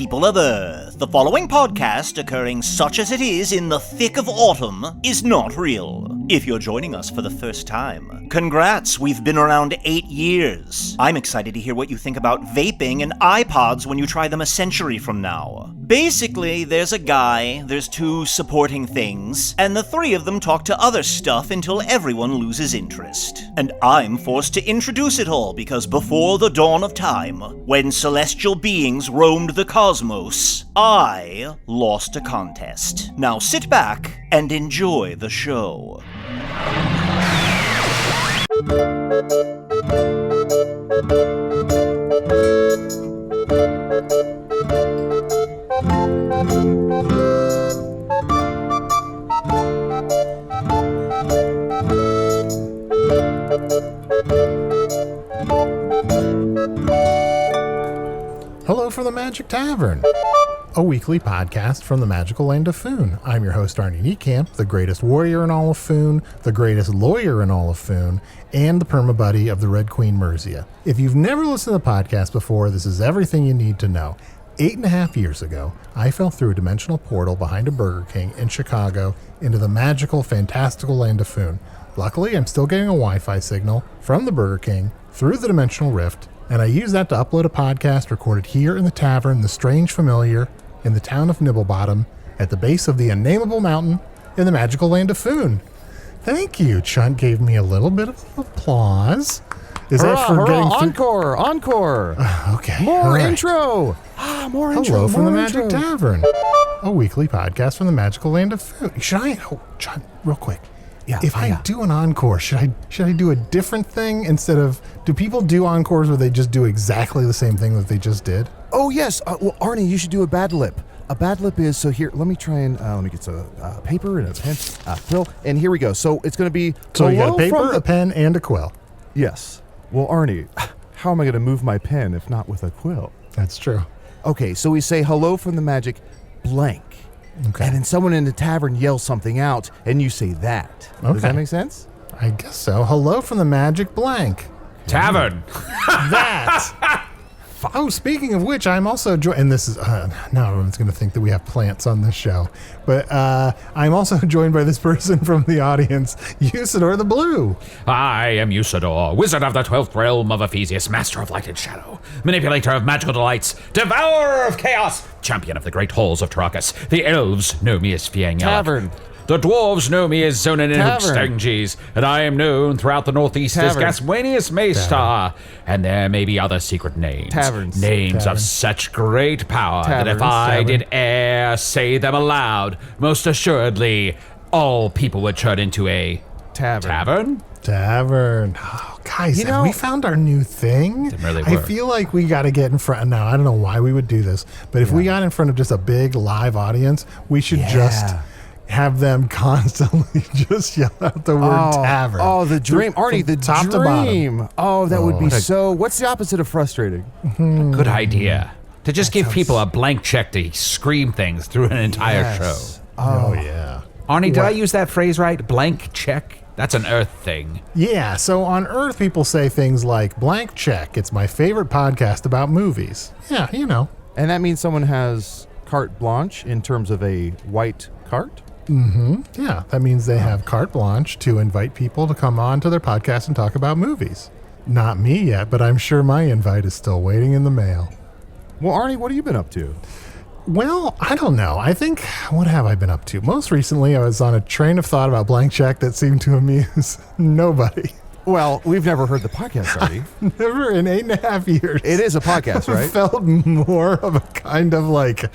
people of Earth. The following podcast, occurring such as it is in the thick of autumn, is not real. If you're joining us for the first time, congrats, we've been around 8 years. I'm excited to hear what you think about vaping and iPods when you try them a century from now. Basically, there's a guy, there's two supporting things, and the three of them talk to other stuff until everyone loses interest. And I'm forced to introduce it all because before the dawn of time, when celestial beings roamed the cosmos, I lost a contest. Now sit back and enjoy the show. Hello from the Magic Tavern, a weekly podcast from the magical land of Foon. I'm your host, Arnie Niekamp, the greatest warrior in all of Foon, the greatest lawyer in all of Foon, and the permabuddy of the Red Queen Merzia. If you've never listened to the podcast before, this is everything you need to know. 8.5 years ago, I fell through a dimensional portal behind a Burger King in Chicago into the magical, fantastical land of Foon. Luckily, I'm still getting a Wi-Fi signal from the Burger King through the dimensional rift, and I use that to upload a podcast recorded here in the tavern, The Strange Familiar, in the town of Nibblebottom, at the base of the unnameable mountain in the magical land of Foon. Thank you. Chunt gave me a little bit of applause. Is that for getting through? Encore! Okay. More right. intro! More intro. Hello from the more Magic intro. Tavern, a weekly podcast from the magical land of Foon. Should I? Oh, Chunt, real quick. If I do an encore, should I do a different thing instead of? Do people do encores where they just do exactly the same thing that they just did? Oh, yes. Well, Arnie, you should do a bad lip. A bad lip is, so here, let me try and, let me get some paper and a pen, quill, and here we go. So it's going to be... So you got a paper, a pen, and a quill. Yes. Well, Arnie, how am I going to move my pen if not with a quill? That's true. Okay, so we say hello from the magic blank. Okay. And then someone in the tavern yells something out, and you say that. Okay. Does that make sense? I guess so. Hello from the magic blank. Tavern. That. Oh, speaking of which, I'm also and this is now everyone's going to think that we have plants on this show, but I'm also joined by this person from the audience, Usidore the Blue. I am Usidore, wizard of the 12th realm of Ephesius, master of light and shadow, manipulator of magical delights, devourer of chaos, champion of the great halls of Tarakas. The elves know me as Fiangyak. Tavern. The dwarves know me as Zonin Tavern. Stenges, and I am known throughout the northeast Tavern. as Gaswanius Maystar, and there may be other secret names. Taverns. Names Tavern. of such great power that if Taverns. I Tavern. did e'er say them aloud, most assuredly, all people would turn into a tavern? Tavern. Oh, guys, You have know- we found our new thing? Didn't really I work. feel like we got to get in front. Now, I don't know why we would do this, but if we got in front of just a big live audience, we should just have them constantly just yell out the word tavern. Oh, the dream. From Arnie, the top to bottom. dream. Oh, that would be what a- so... What's the opposite of frustrating? Good idea. To just give people a blank check to scream things through an entire Yes. show. Oh, yeah. Arnie, did What? I use that phrase right? Blank check? That's an Earth thing. Yeah, so on Earth, people say things like, blank check, it's my favorite podcast about movies. Yeah, you know. And that means someone has carte blanche in terms of a white cart? Yeah, that means they have carte blanche to invite people to come on to their podcast and talk about movies. Not me yet, but I'm sure my invite is still waiting in the mail. Well, Arnie, what have you been up to? Well, I don't know. I think, what have I been up to? Most recently, I was on a train of thought about blank check that seemed to amuse nobody. Well, we've never heard the podcast, Arnie. Never in 8.5 years. It is a podcast, right? Felt more of a kind of like,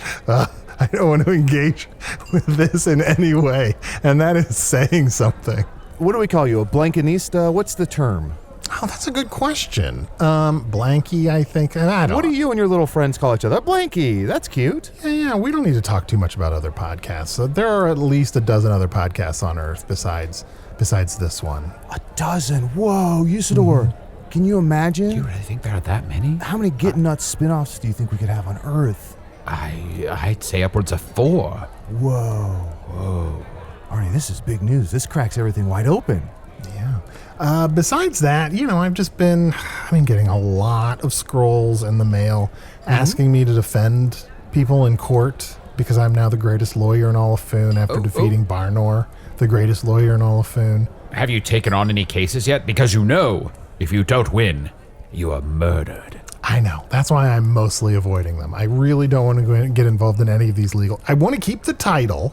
I don't want to engage with this in any way. And that is saying something. What do we call you? A blankinista? What's the term? Oh, that's a good question. Blanky, I think. I don't What do know. you and your little friends call each other? Blanky. That's cute. Yeah, we don't need to talk too much about other podcasts. So there are at least a dozen other podcasts on Earth besides this one. A dozen. Whoa, Usidore. Can you imagine? Do you really think there are that many? How many Get Nuts spin-offs do you think we could have on Earth? I'd say upwards of 4. Whoa. Arnie, this is big news. This cracks everything wide open. Yeah. Besides that, I've been getting a lot of scrolls in the mail asking me to defend people in court because I'm now the greatest lawyer in all of Foon after defeating Barnor, the greatest lawyer in all of Foon. Have you taken on any cases yet? Because you know, if you don't win, you are murdered. I know. That's why I'm mostly avoiding them. I really don't want to get involved in any of these legal... I want to keep the title,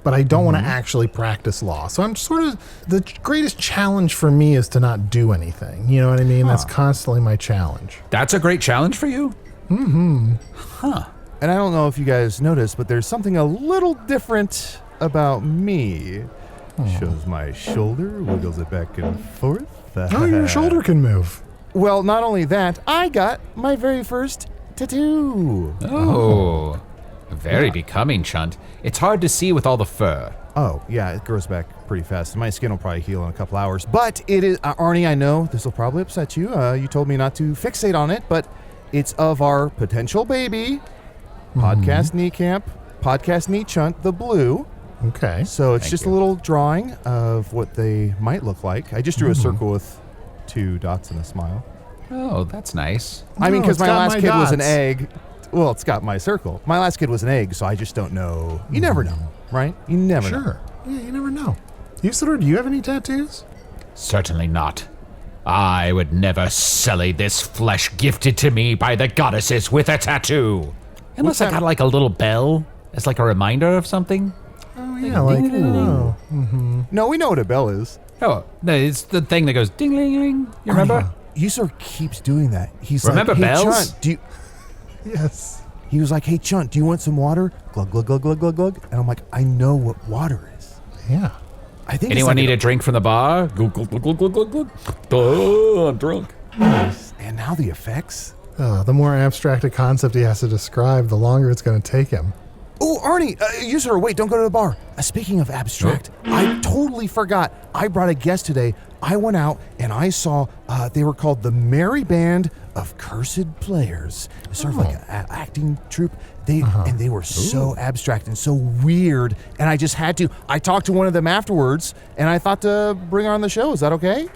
but I don't want to actually practice law. So I'm sort of... The greatest challenge for me is to not do anything. You know what I mean? That's constantly my challenge. That's a great challenge for you? Mm-hmm. Huh. And I don't know if you guys noticed, but there's something a little different about me. Shows my shoulder, wiggles it back and forth. Oh, your shoulder can move. Well, not only that, I got my very first tattoo. Oh. Very becoming, Chunt. It's hard to see with all the fur. Oh, yeah, it grows back pretty fast. My skin will probably heal in a couple hours. But it is, Arnie, I know this will probably upset you. You told me not to fixate on it, but it's of our potential baby, Podcast Niekamp, Podcast Chunt, the blue. Okay. So it's Thank just you. a little drawing of what they might look like. I just drew a circle with 2 dots and a smile. Oh, that's nice. I mean, No, because it's my got last my kid was an dots. egg. Well, it's got my circle. My last kid was an egg, so I just don't know. You never know, right? You never know. Sure. Yeah, you never know. Usidore, do you have any tattoos? Certainly not. I would never sully this flesh gifted to me by the goddesses with a tattoo. Unless I got like a little bell as like a reminder of something. Oh, yeah, like, oh. No, we know what a bell is. Oh, no, it's the thing that goes ding-ling-ling. You remember? Usidore keeps doing that. He's Remember like, hey, bells? Chunt, do you... Yes. He was like, hey, Chunt, do you want some water? Glug, glug, glug, glug, glug, glug. And I'm like, I know what water is. Yeah. I think Anyone it's need like a drink from the bar? Glug, glug, glug, glug, glug, glug, glug. Oh, I'm drunk. And now the effects. The more abstract a concept he has to describe, the longer it's going to take him. Oh, Arnie, Usidore, wait, don't go to the bar. Speaking of abstract, I totally forgot. I brought a guest today. I went out and I saw they were called the Merry Band of Cursed Players. It's sort of like an acting troupe. And they were so abstract and so weird. And I just had to. I talked to one of them afterwards, and I thought to bring her on the show. Is that okay?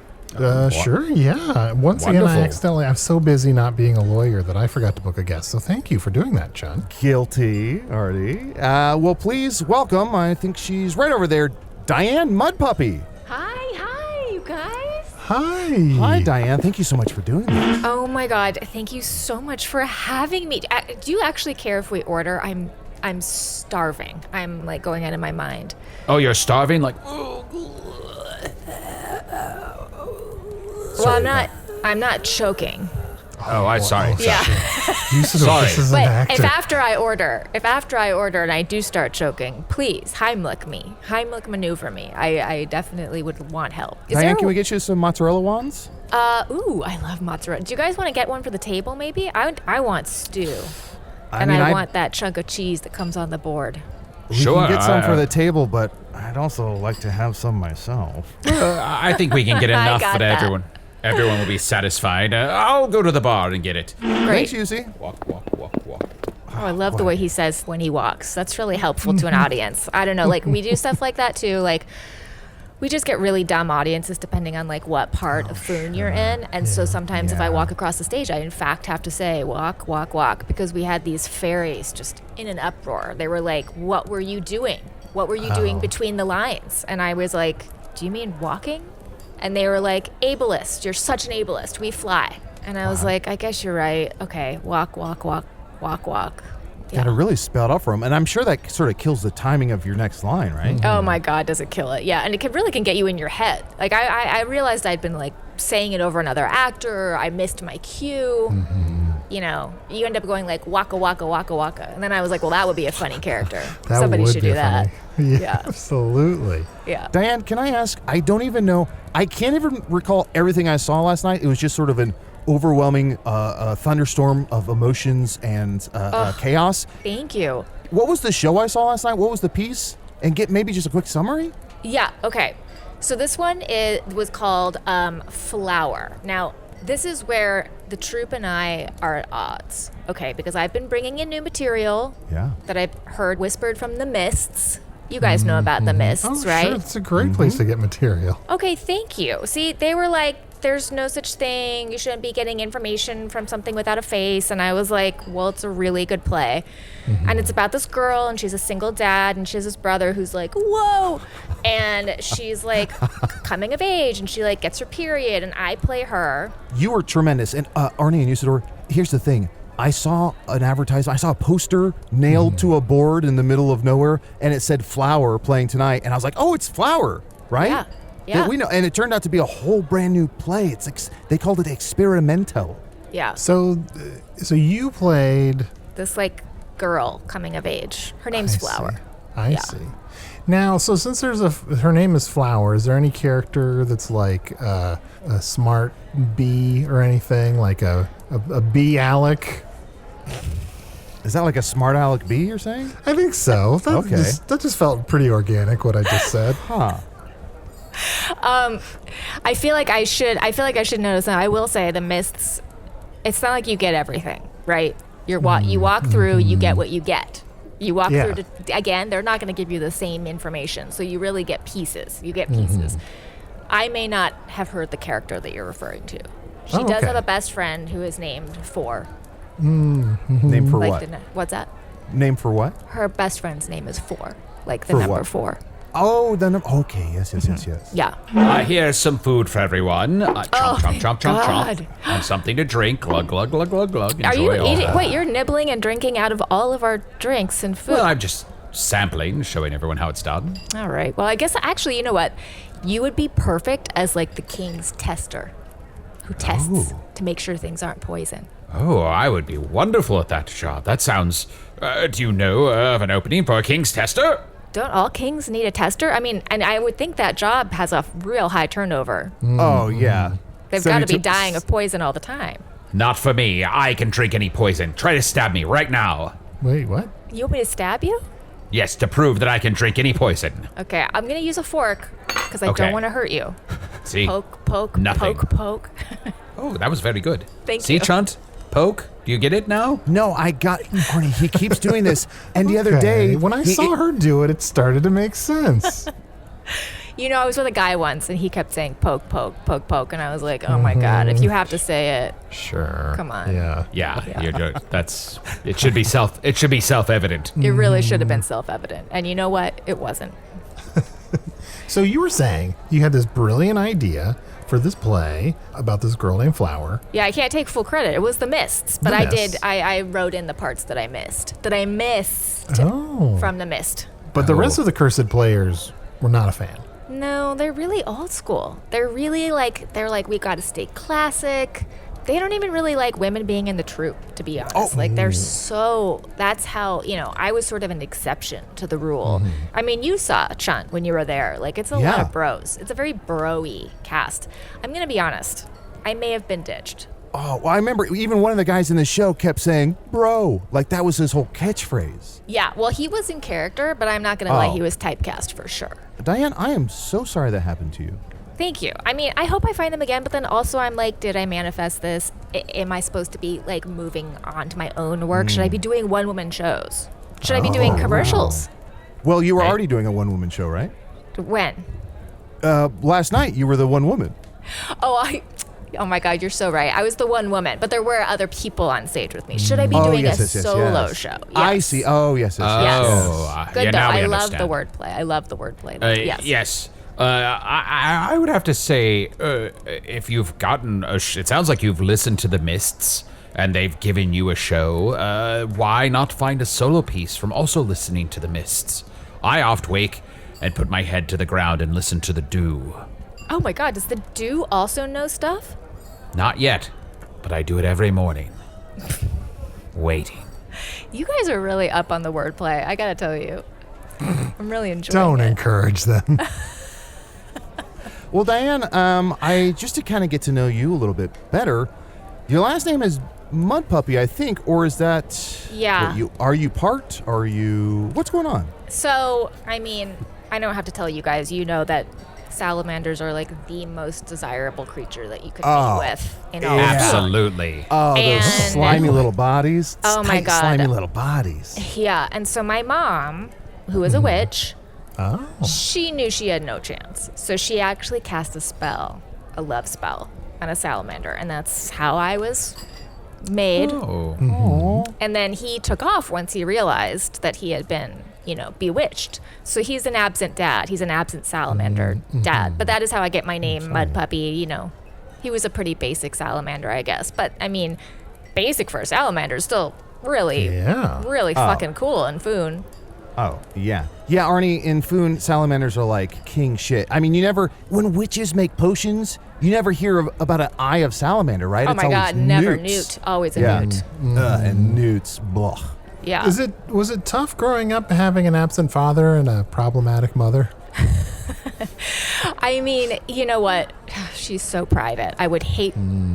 Sure, yeah. Once again, Wonderful. I'm so busy not being a lawyer that I forgot to book a guest. So thank you for doing that, Chunt. Guilty, Arnie. Well, please welcome. I think she's right over there. Diane Mudpuppy. Hi, you guys. Hi. Hi, Diane. Thank you so much for doing this. Oh my God, thank you so much for having me. Do you actually care if we order? I'm starving. I'm like going out of my mind. Oh, you're starving? Like, Well, I'm not choking. oh, I'm sorry. Yeah. Usidore, Sorry. this is an But actor. if after I order and I do start choking, please Heimlich me. Heimlich maneuver me. I definitely would want help. Diane, can we get you some mozzarella wands? Ooh, I love mozzarella. Do you guys want to get one for the table maybe? I want stew. I I want that chunk of cheese that comes on the board. We Sure, can get some I- for the table, but I'd also like to have some myself. I think we can get I enough got for that. everyone. Everyone will be satisfied. I'll go to the bar and get it. Great. Thanks, Yusi. Walk, walk, walk, walk. Oh, I love the way he says when he walks. That's really helpful to an audience. I don't know, like we do stuff like that too. Like we just get really dumb audiences depending on like what part of Foon you're in. And so sometimes if I walk across the stage, I in fact have to say walk, walk, walk, because we had these fairies just in an uproar. They were like, what were you doing? What were you doing between the lines? And I was like, do you mean walking? And they were like, ableist, you're such an ableist, we fly. And I was like, I guess you're right. Okay, walk, walk, walk, walk, walk. Got to really spell it out for him. And I'm sure that sort of kills the timing of your next line, right? Oh my God, does it kill it? Yeah, and it really can get you in your head. Like I realized I'd been like saying it over another actor. I missed my cue. You know, you end up going like waka waka waka waka, and then I was like, well, that would be a funny character. That Somebody would should be do that. funny. Yeah. Absolutely. Yeah. Diane, can I ask? I don't even know. I can't even recall everything I saw last night. It was just sort of an overwhelming thunderstorm of emotions and chaos. Thank you. What was the show I saw last night? What was the piece? And get maybe just a quick summary? Yeah. Okay. So this one was called Flower. Now, this is where the troupe and I are at odds. Okay, because I've been bringing in new material Yeah. that I've heard whispered from the Mists. You guys know about the Mists, Oh, right? sure. It's a great place to get material. Okay, thank you. See, they were like, there's no such thing. You shouldn't be getting information from something without a face. And I was like, well, it's a really good play. And it's about this girl, and she's a single dad, and she has this brother who's like, whoa. And she's like coming of age, and she like gets her period, and I play her. You were tremendous. And Arnie and Usidore, here's the thing. I saw an advertisement. I saw a poster nailed to a board in the middle of nowhere, and it said Flower playing tonight. And I was like, oh, it's Flower, right? Yeah. We know. And it turned out to be a whole brand new play. It's they called it Experimento. Yeah. So you played... This like girl coming of age. Her name's Flower. I see. Now, so since her name is Flower, is there any character that's like a smart bee or anything, like a bee Alec? Is that like a smart aleck bee you're saying? I think so. Okay. That just felt pretty organic, what I just said. Huh. I feel like I should notice that. I will say the mists, it's not like you get everything, right? You walk through, you get what you get. You walk through again, they're not going to give you the same information. So you really get pieces. You get pieces. I may not have heard the character that you're referring to. She does have a best friend who is named Four. Name for like what? What's that? Name for what? Her best friend's name is Four, like the For number what? 4. Oh, the number. Okay, yes. Yeah. Here's some food for everyone. Chomp. God. And something to drink. Glug, glug, glug, glug, glug. Are you Enjoy all eating? that. Wait, you're nibbling and drinking out of all of our drinks and food. Well, I'm just sampling, showing everyone how it's done. All right. Well, I guess actually, you know what? You would be perfect as like the king's tester, who tests to make sure things aren't poison. Oh, I would be wonderful at that job. That sounds... do you know of an opening for a king's tester? Don't all kings need a tester? I mean, and I would think that job has a real high turnover. Oh, yeah. They've got to be dying of poison all the time. Not for me. I can drink any poison. Try to stab me right now. Wait, what? You want me to stab you? Yes, to prove that I can drink any poison. Okay, I'm going to use a fork because I Okay. don't want to hurt you. See? Poke, Nothing. poke. Oh, that was very good. Thank See, you. Chunt? Poke? Do you get it now? No, I got Arnie. He keeps doing this. And the other day, when I saw her do it, it started to make sense. You know, I was with a guy once, and he kept saying poke, and I was like, oh my God, if you have to say it, Sure. Come on. Yeah. Yeah, you're that's... It should be self-evident. it really should have been self-evident. And you know what? It wasn't. So you were saying you had this brilliant idea for this play about this girl named Flower. Yeah, I can't take full credit. It was the mists, but The I mists. did. I wrote in the parts that I missed. Oh. From the mist. But the rest of the Cursed players were not a fan. No, they're really old school. They're like, we got to stay classic. They don't even really like women being in the troupe, to be honest. Like, that's how, I was sort of an exception to the rule. I mean, you saw Chunt when you were there. Like, it's a lot of bros. It's a very bro-y cast. I'm going to be honest. I may have been ditched. Oh, well, I remember even one of the guys in the show kept saying, bro. Like, that was his whole catchphrase. Yeah, well, he was in character, but I'm not going to lie, he was typecast for sure. Diane, I am so sorry that happened to you. Thank you. I mean, I hope I find them again, but then also I'm like, did I manifest this? Am I supposed to be like moving on to my own work? Should I be doing one-woman shows? Should I be doing commercials? Well, you were already doing a one-woman show, right? When? Last night, you were the one woman. Oh my God, you're so right. I was the one woman, but there were other people on stage with me. Should I be doing a solo show? Yes. I see. Oh, yes. Yes. Good yeah, though. now we I love understand. the wordplay. I love the wordplay. Yes. Yes. I would have to say, if you've gotten it sounds like you've listened to the Mists and they've given you a show, why not find a solo piece from also listening to the Mists? I oft wake and put my head to the ground and listen to the dew. Oh my God, does the dew also know stuff? Not yet, but I do it every morning. Waiting. You guys are really up on the wordplay. I gotta tell you. I'm really enjoying Don't it. encourage them. Well, Diane, I just to kind of get to know you a little bit better, your last name is Mudpuppy, I think, or is that... Yeah. Are you part? Are you... What's going on? So, I mean, I don't have to tell you guys, you know that salamanders are like the most desirable creature that you could be with in all of them. Absolutely. Oh, those And- slimy little bodies. Oh, my Tight, God. slimy little bodies. Yeah, and so my mom, who is a witch, Oh. she knew she had no chance. So she actually cast a spell, a love spell, on a salamander, and that's how I was made. Oh. And then he took off once he realized that he had been, bewitched. So he's an absent dad. He's an absent salamander dad. But that is how I get my name, Mudpuppy. He was a pretty basic salamander, I guess. But, I mean, basic for a salamander is still really fucking cool in Foon. Oh, yeah. Yeah, Arnie, in Foon, salamanders are like king shit. I mean, when witches make potions, you never hear about an eye of salamander, right? Oh my God, never newt. Always a newt. And newts, blah. Yeah. Was it tough growing up having an absent father and a problematic mother? I mean, you know what? She's so private. I would hate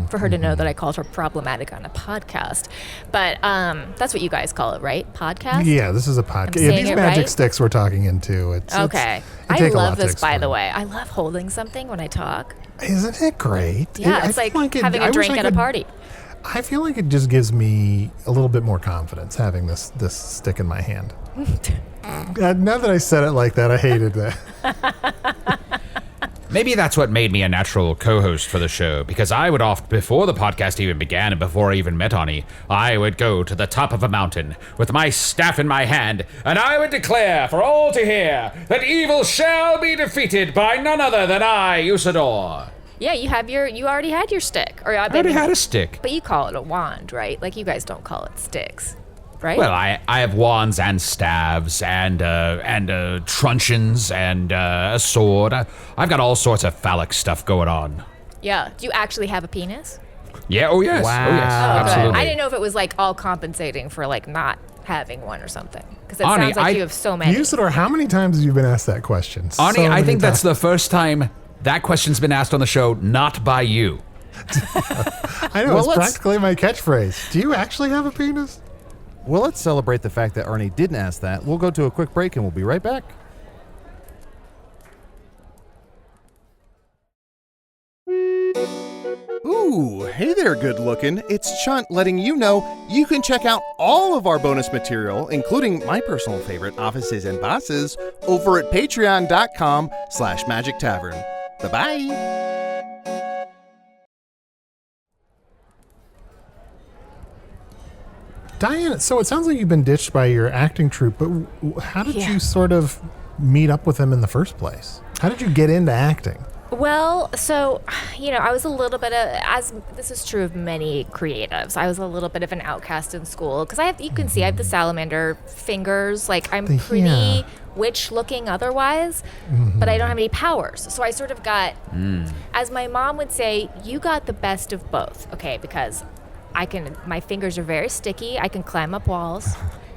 for her to know that I called her problematic on a podcast. But that's what you guys call it, right? Podcast? Yeah, this is a podcast. Yeah, these magic sticks we're talking into. Okay. I love this, by the way. I love holding something when I talk. Isn't it great? Yeah, it's like having a drink at a party. I feel like it just gives me a little bit more confidence having this stick in my hand. Now that I said it like that, I hated that. Maybe that's what made me a natural co-host for the show, because I would before the podcast even began and before I even met Arnie, I would go to the top of a mountain with my staff in my hand, and I would declare for all to hear that evil shall be defeated by none other than I, Usidore. Yeah, you already had your stick. Or I already had a stick. But you call it a wand, right? Like, you guys don't call it sticks, right? Well, I have wands and staves and truncheons and a sword. I've got all sorts of phallic stuff going on. Yeah. Do you actually have a penis? Yeah, oh yes. Wow. Oh yes, absolutely. Good. I didn't know if it was like all compensating for like not having one or something. Because it Arnie, sounds like you have so many. Usidore, how many times have you been asked that question? Arnie, I think that's the first time that question's been asked on the show, not by you. I know, it's practically my catchphrase. Do you actually have a penis? Well, let's celebrate the fact that Arnie didn't ask that. We'll go to a quick break and we'll be right back. Ooh, hey there, good looking. It's Chunt letting you know you can check out all of our bonus material, including my personal favorite, Offices and Bosses, over at patreon.com/Magic Tavern. Bye-bye. Diane, so it sounds like you've been ditched by your acting troupe, but how did you sort of meet up with them in the first place? How did you get into acting? Well, so, I was a little bit of, as this is true of many creatives, I was a little bit of an outcast in school because you can see I have the salamander fingers. Like, I'm pretty witch looking otherwise, but I don't have any powers. So I sort of got, as my mom would say, you got the best of both. Okay, because my fingers are very sticky. I can climb up walls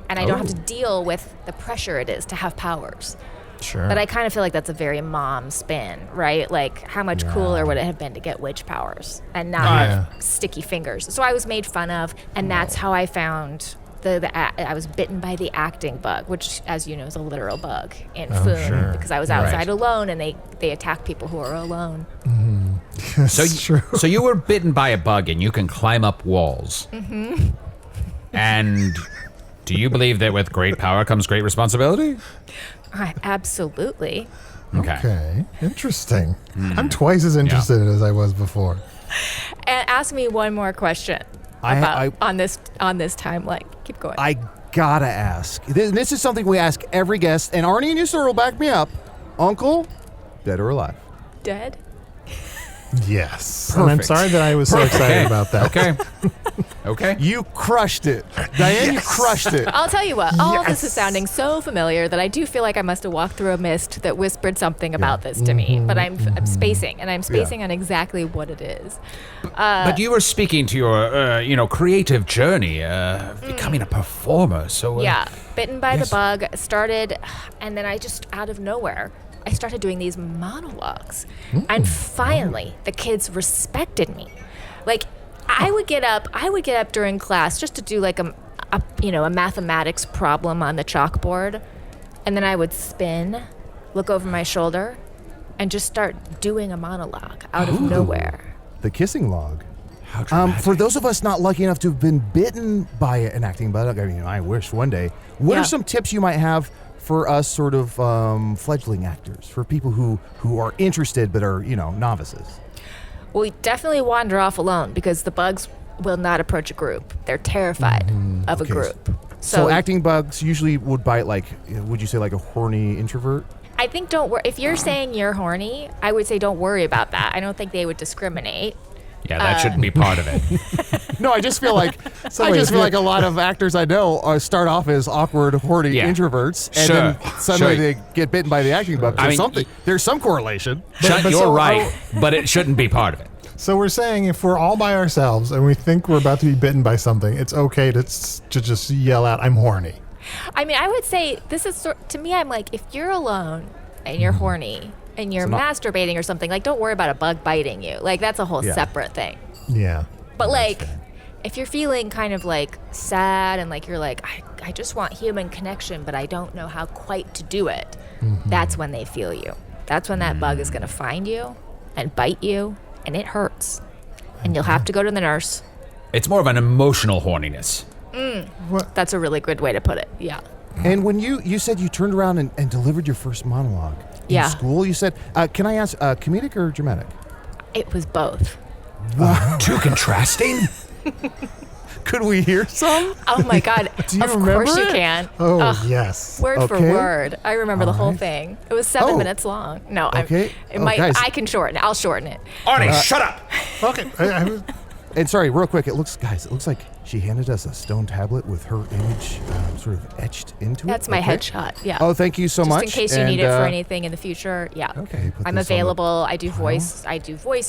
and I don't have to deal with the pressure it is to have powers. Sure. But I kind of feel like that's a very mom spin, right? Like, how much cooler would it have been to get witch powers and not have sticky fingers? So I was made fun of, and that's how I found I was bitten by the acting bug, which, as you know, is a literal bug in Foon, because I was outside alone, and they attack people who are alone. So you were bitten by a bug, and you can climb up walls. And do you believe that with great power comes great responsibility? Absolutely. Okay. Interesting. I'm twice as interested as I was before. And ask me one more question on this timeline. Keep going. I gotta ask. This is something we ask every guest, and Arnie and Usidore will back me up. Uncle, dead or alive? Dead? Yes. Perfect. And I'm sorry that I was so excited about that. Okay. You crushed it. Diane, you crushed it. I'll tell you what, all of this is sounding so familiar that I do feel like I must have walked through a mist that whispered something about this to me, but I'm spacing, and I'm spacing on exactly what it is. But you were speaking to your, creative journey, becoming a performer, so... Bitten by the bug, started, and then I just, out of nowhere, I started doing these monologues, and finally, the kids respected me. Like, I would get up during class just to do like a mathematics problem on the chalkboard, and then I would spin, look over my shoulder, and just start doing a monologue out of nowhere. The kissing log. How dramatic. For those of us not lucky enough to have been bitten by an acting bug, I wish one day. What are some tips you might have for us sort of fledgling actors, for people who are interested but are, novices? Well, definitely wander off alone because the bugs will not approach a group. They're terrified of a group. So acting bugs usually would bite would you say like a horny introvert? I think don't worry. If you're saying you're horny, I would say don't worry about that. I don't think they would discriminate. Yeah, that shouldn't be part of it. No, I just feel like a lot of actors I know start off as awkward, horny introverts, and then suddenly they get bitten by the acting bug. There's some correlation. Chunt, you're right, but it shouldn't be part of it. So we're saying if we're all by ourselves and we think we're about to be bitten by something, it's okay to just yell out, "I'm horny." I mean, I would say this is to me. I'm like, if you're alone and you're horny and you're masturbating or something, like, don't worry about a bug biting you. Like, that's a whole separate thing. Yeah. But like, if you're feeling kind of like sad and like you're like, I just want human connection, but I don't know how quite to do it. That's when they feel you. That's when that bug is going to find you and bite you. And it hurts. And you'll have to go to the nurse. It's more of an emotional horniness. That's a really good way to put it. Yeah. And when you said you turned around and delivered your first monologue in school, you said, can I ask, comedic or dramatic? It was both. Too contrasting? Could we hear some? Oh my God. Do you of remember course you it? can. Oh, yes. Word for word. I remember the whole thing. It was 7 minutes long. No, okay. Guys. I can shorten it. I'll shorten it. Arnie, shut up. Okay. And sorry, real quick, it looks like she handed us a stone tablet with her image sort of etched into it. That's my headshot. Yeah. Oh, thank you so much. Just in case you need it for anything in the future. Yeah. Okay. I'm available. I do voice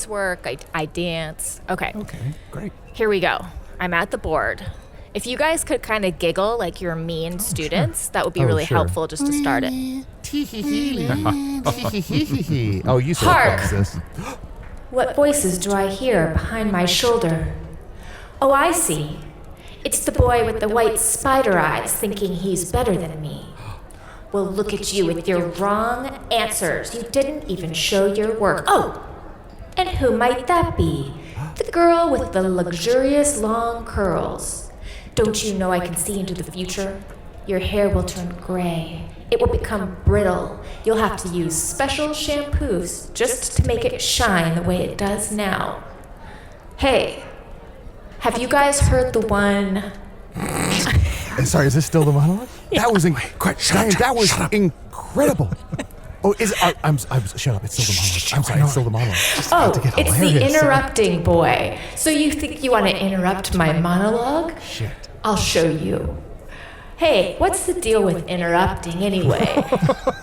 work. I dance. Okay. Okay. Great. Here we go. I'm at the board. If you guys could kind of giggle like you're mean students, that would be really helpful just to start it. Oh, you said Hark! this. What voices do I hear behind my shoulder? Oh, I see. It's the boy with the white spider eyes thinking he's better than me. Well, look at you with your wrong answers. You didn't even show your work. Oh, and who might that be? The girl with the luxurious long curls. Don't you know I can see into the future? Your hair will turn gray. It will become brittle. You'll have to use special shampoos just to make it shine the way it does now. Hey, have you guys heard the one... Sorry, is this still the monologue? Yeah. That was Diane, that was incredible. Oh, I'm shut up. It's still the monologue. I'm sorry, it's still the monologue. Oh, it's the interrupting boy. So you think you want to interrupt my monologue? Shit. I'll show you. Hey, what's the deal with interrupting anyway?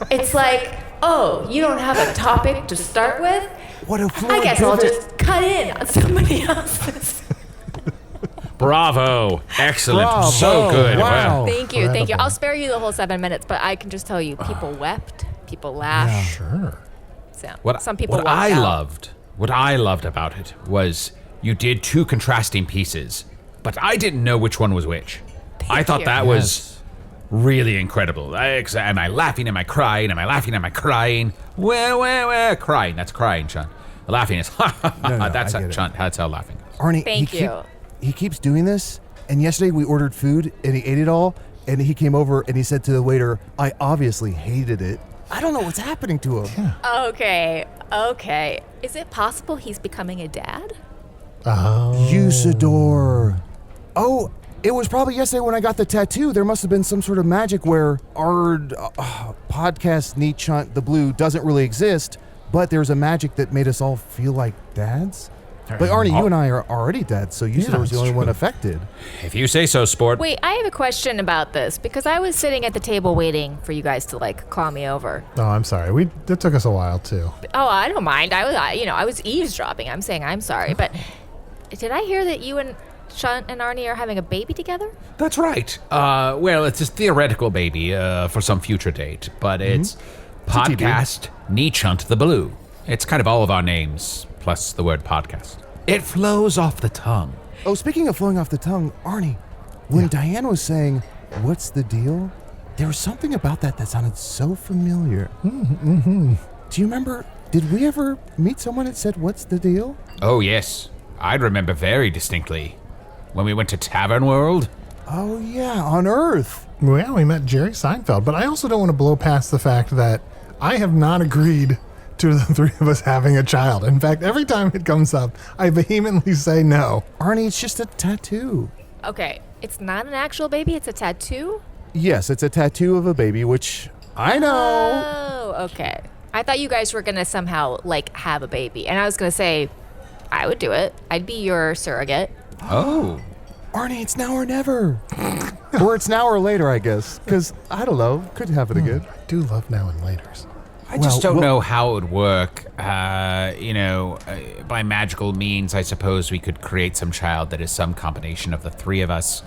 It's like, oh, you don't have a topic to start with? What a I guess I'll just cut in on somebody else's. Bravo. Excellent. Bravo. So good. Wow. Thank you. I'll spare you the whole 7 minutes, but I can just tell you, people wept, people laughed. Sure. So, What some people what walked I out. loved about it was you did two contrasting pieces, but I didn't know which one was which. I thought you. that was really incredible. Am I laughing? Am I crying? Am I laughing? Am I crying? Where? Crying. That's crying, Chunt. Laughing is that's I get it. Chunt. That's how laughing is. Arnie, Thank you. He keeps doing this, and yesterday we ordered food, and he ate it all, and he came over and he said to the waiter, I obviously hated it. I don't know what's happening to him. Okay. Is it possible he's becoming a dad? Usidore. Oh, it was probably yesterday when I got the tattoo. There must have been some sort of magic where our podcast, Chunt the Blue, doesn't really exist, but there's a magic that made us all feel like dads. But Arnie, you and I are already dads, so Usidore was the only one affected. If you say so, sport. Wait, I have a question about this because I was sitting at the table waiting for you guys to like call me over. Oh, I'm sorry. It took us a while too. Oh, I don't mind. I was eavesdropping. I'm saying I'm sorry, but did I hear that you and Chunt and Arnie are having a baby together? That's right. Well, it's a theoretical baby for some future date, but it's podcast Chunt the Blue. It's kind of all of our names plus the word podcast. It flows off the tongue. Oh, speaking of flowing off the tongue, Arnie, when Diane was saying, what's the deal? There was something about that sounded so familiar. Mm-hmm. Do you remember, did we ever meet someone that said, what's the deal? Oh, yes. I remember very distinctly. When we went to Tavern World. Oh, yeah, on Earth. Well, we met Jerry Seinfeld, but I also don't want to blow past the fact that I have not agreed to the three of us having a child. In fact, every time it comes up, I vehemently say no. Arnie, it's just a tattoo. Okay, it's not an actual baby, it's a tattoo? Yes, it's a tattoo of a baby, which I know. Oh, okay. I thought you guys were going to somehow, like, have a baby. And I was going to say, I would do it. I'd be your surrogate. Oh. Arnie, it's now or never. Or it's now or later, I guess. Because, I don't know, could happen again. I do love now and laters. I just don't know how it would work. By magical means, I suppose we could create some child that is some combination of the three of us,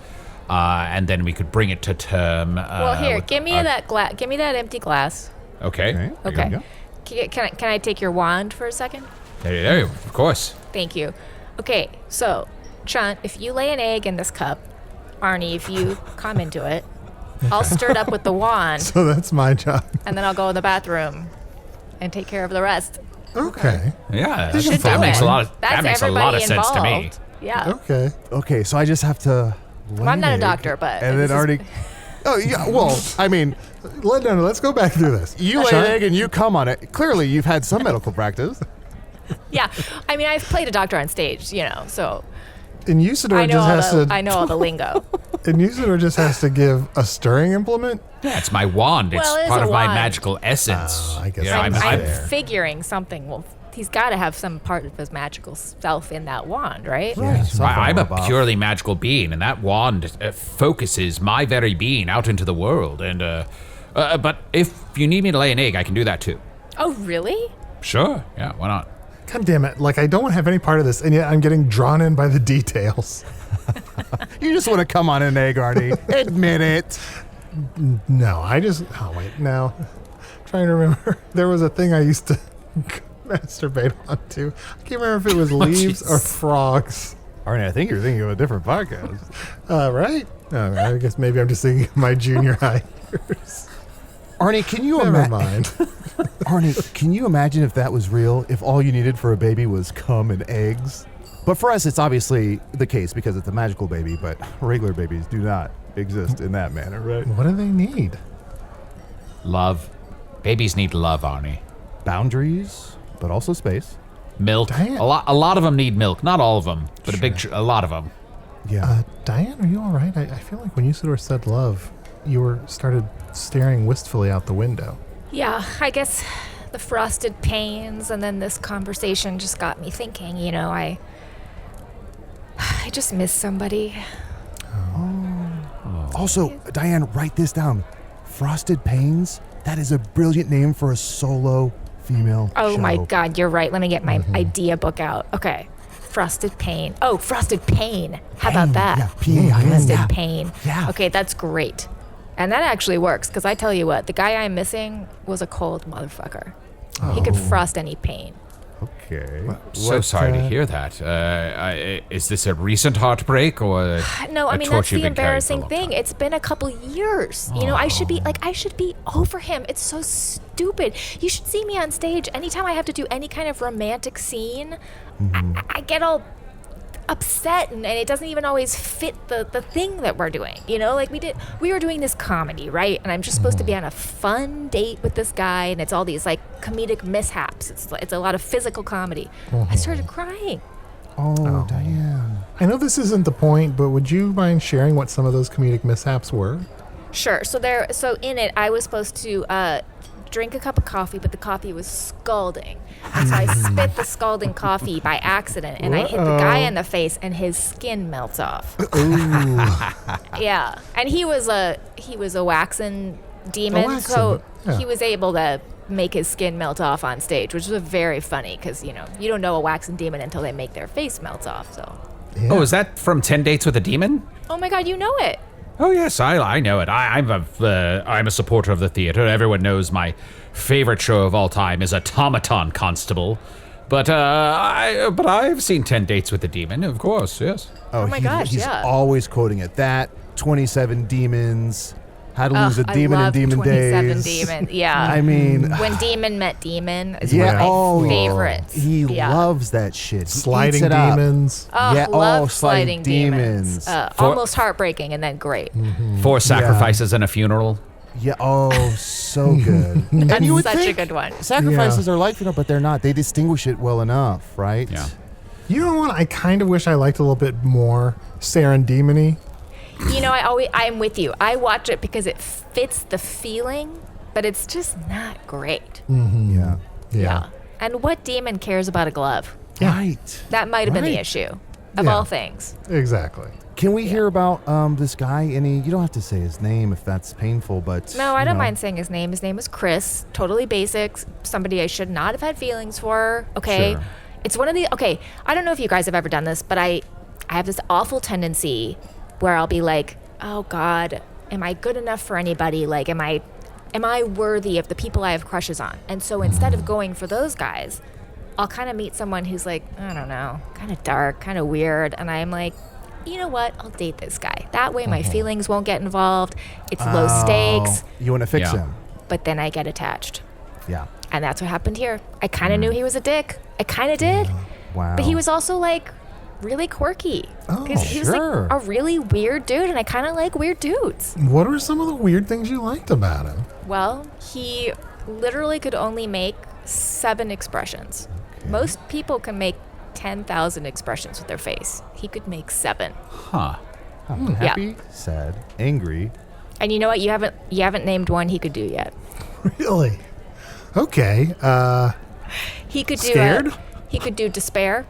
and then we could bring it to term. Well, here, give me that give me that empty glass. Okay. Okay. Can I take your wand for a second? There you go. Of course. Thank you. Okay, so, Chunt, if you lay an egg in this cup, Arnie, if you come into it, I'll stir it up with the wand, So that's my job. and then I'll go in the bathroom and take care of the rest. Okay. Yeah, Should that do makes it. a lot of That's that makes a everybody lot of sense to me. involved. Yeah. Okay. Okay, so I just have to. Well, I'm not a egg, doctor, but And this then is- Arnie. Oh, yeah, well, I mean, No, let's go back through this. you lay an egg and you come on it. Clearly, you've had some medical practice. Yeah. I mean, I've played a doctor on stage, so And Usidore I know just has all to. I know all the lingo. And Usidore just has to give a stirring implement. Yeah, it's my wand. It's Well, it is part a of my wand. magical essence. I guess You know, I'm I'm I'm figuring something. Well, he's got to have some part of his magical self in that wand, right? Yeah, I'm a purely magical being, and that wand focuses my very being out into the world. And but if you need me to lay an egg, I can do that too. Oh, really? Sure. Yeah. Why not? God damn it. Like, I don't want to have any part of this, and yet I'm getting drawn in by the details. You just want to come on an egg, Arnie. Admit it. No, I just. Oh, wait. Now, trying to remember. There was a thing I used to masturbate onto. I can't remember if it was leaves or frogs. Arnie, I think you're thinking of a different podcast. Right? I guess maybe I'm just thinking of my junior high years. Arnie, can you Never imagine? mind. Arnie, can you imagine if that was real? If all you needed for a baby was cum and eggs? But for us, it's obviously the case because it's a magical baby. But regular babies do not exist in that manner, right? What do they need? Love. Babies need love, Arnie. Boundaries, but also space. Milk. Diane. A lot of them need milk. Not all of them, but a lot of them. Yeah. Diane, are you all right? I feel like when Usidore said love, you started staring wistfully out the window. Yeah, I guess the frosted panes and then this conversation just got me thinking, I just miss somebody. Also, Diane, write this down. Frosted Panes. That is a brilliant name for a solo female Oh show. my God, you're right. Let me get my idea book out. Okay. Frosted Pane. Oh, Frosted Pane. How about that? Yeah, P-A-I-N, Frosted yeah. Pane. Yeah. Okay, that's great. And that actually works, because I tell you what, the guy I'm missing was a cold motherfucker. He could frost any pane. Okay. So sorry to hear that. Is this a recent heartbreak or No, I a mean, torch that's you've the been carrying for a embarrassing long thing. time? It's been a couple years. I should be over him. It's so stupid. You should see me on stage. Anytime I have to do any kind of romantic scene, I get all upset, and it doesn't even always fit the thing that we're doing. We were doing this comedy, right? And I'm just supposed to be on a fun date with this guy, and it's all these comedic mishaps. It's a lot of physical comedy. I started crying. Oh, Diane. I know this isn't the point, but would you mind sharing what some of those comedic mishaps were? Sure. So in it, I was supposed to drink a cup of coffee, but the coffee was scalding. And so I spit the scalding coffee by accident, and I hit the guy in the face, and his skin melts off. Yeah. And he was a waxen demon, waxen, so yeah. he was able to make his skin melt off on stage, which was very funny because, you don't know a waxen demon until they make their face melt off. So, Yeah. Oh, is that from 10 Dates with a Demon? oh my God, you know it. Oh yes, I know it. I'm a supporter of the theater. Everyone knows my favorite show of all time is Automaton Constable, but I've seen 10 Dates with the Demon, of course. Yes. Oh my gosh, he's yeah. always quoting it. That 27 Demons. How to lose a I demon in love Demon 27 Days. Demon. Yeah. I mean, When Demon Met Demon is yeah. one of my favorites. He Yeah. loves that shit. He Sliding eats it up. demons. Oh, Yeah, love sliding sliding demons. demons. Almost heartbreaking and then great. Four sacrifices and a funeral. Yeah. Oh, so good. That's and you would such think a good one. sacrifices are like, but they're not. They distinguish it well enough, right? Yeah. You know what? I kind of wish I liked a little bit more serendipity. You know, I'm with you. I watch it because it fits the feeling, but it's just not great. Yeah. Yeah. And what demon cares about a glove? Yeah. Right. That might have been the Right. issue of Yeah. all things. Exactly. Can we hear about this guy? You don't have to say his name if that's painful, but No, I you don't know. mind saying his name. His name was Chris. Totally basic. Somebody I should not have had feelings for. Okay. Sure. It's one of the. Okay. I don't know if you guys have ever done this, but I have this awful tendency where I'll be like, oh God, am I good enough for anybody? Like, am I worthy of the people I have crushes on? And so instead of going for those guys, I'll kind of meet someone who's like, I don't know, kind of dark, kind of weird. And I'm like, you know what? I'll date this guy. That way my feelings won't get involved. It's low stakes. You want to fix Yeah. him? But then I get attached. Yeah. And that's what happened here. I kind of knew he was a dick. I kind of did. Wow. But he was also like really quirky. Oh, he was sure. like a really weird dude, and I kind of like weird dudes. What were some of the weird things you liked about him? Well, he literally could only make 7 expressions. Most people can make 10,000 expressions with their face. He could make 7. Huh. Happy, sad, angry. And you know what? You haven't named one he could do yet. Really? Okay. He could do Scared? he could do despair.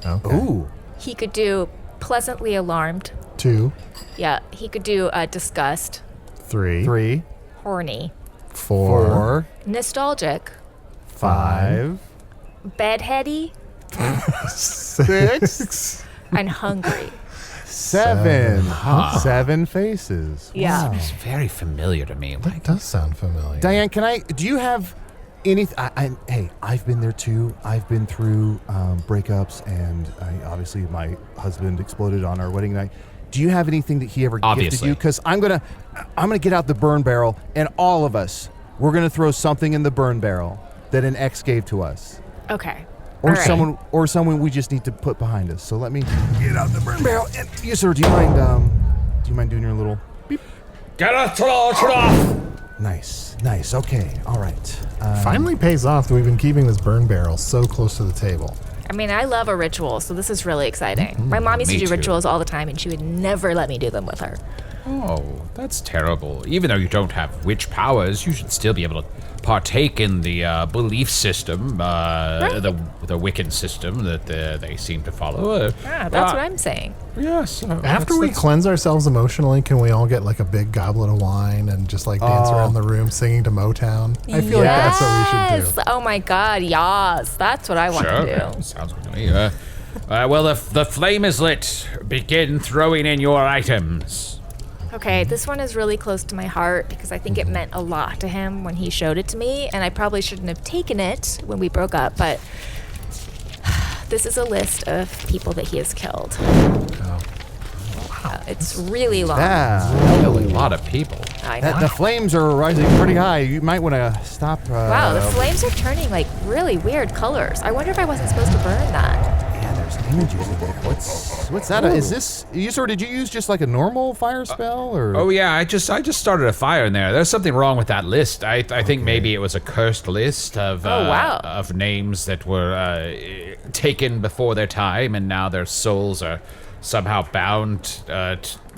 Okay. Ooh. He could do pleasantly alarmed. 2, Yeah, he could do disgust, 3, 3, horny, 4, 4, nostalgic, 5, bedheady, 6, and hungry. 7. 7 faces. Yeah. Wow. It's very familiar to me. That does sound familiar. Diane, do you have anything? Hey, I've been there too. I've been through breakups, and obviously my husband exploded on our wedding night. Do you have anything that he ever gifted Obviously. you? Because I'm gonna get out the burn barrel, and all of us, we're gonna throw something in the burn barrel that an ex gave to us, Okay. or All right. someone we just need to put behind us. So let me get out the burn barrel. And you, sir, do you mind doing your little beep? Get it off! Nice. Okay. All right. Finally pays off that we've been keeping this burn barrel so close to the table. I mean, I love a ritual, so this is really exciting. My mom used to Me do too. rituals all the time, and she would never let me do them with her. Oh, that's terrible. Even though you don't have witch powers, you should still be able to partake in the belief system, the Wiccan system that they seem to follow. That's what I'm saying. Yes. After we cleanse ourselves emotionally, can we all get like a big goblet of wine and just like dance around the room singing to Motown? I feel like that's what we should do. Oh my God, yes. That's what I want Sure. to do. Sounds good to me. Well, the flame is lit. Begin throwing in your items. Okay, this one is really close to my heart because I think it meant a lot to him when he showed it to me, and I probably shouldn't have taken it when we broke up, but this is a list of people that he has killed. It's really long. Yeah. Kill a lot of people. I know. The flames are rising pretty high. You might want to stop. Wow, the flames are turning like really weird colors. I wonder if I wasn't supposed to burn that. Yeah, there's images in there. What's that? Is this did you use just like a normal fire spell or? Oh yeah, I just started a fire in there. There's something wrong with that list. I think maybe it was a cursed list of wow. of names that were taken before their time, and now their souls are somehow bound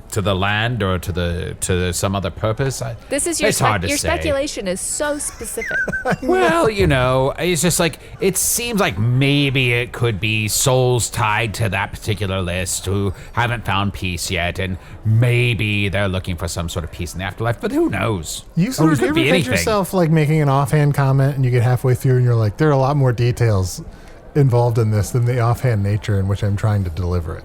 to the land or to some other purpose. This is your It's hard to your say. speculation is so specific. Well, it's just like, it seems like maybe it could be souls tied to that particular list who haven't found peace yet, and maybe they're looking for some sort of peace in the afterlife, but who knows? You sort of could ever be catch anything. yourself like making an offhand comment and you get halfway through and you're like, there are a lot more details involved in this than the offhand nature in which I'm trying to deliver it.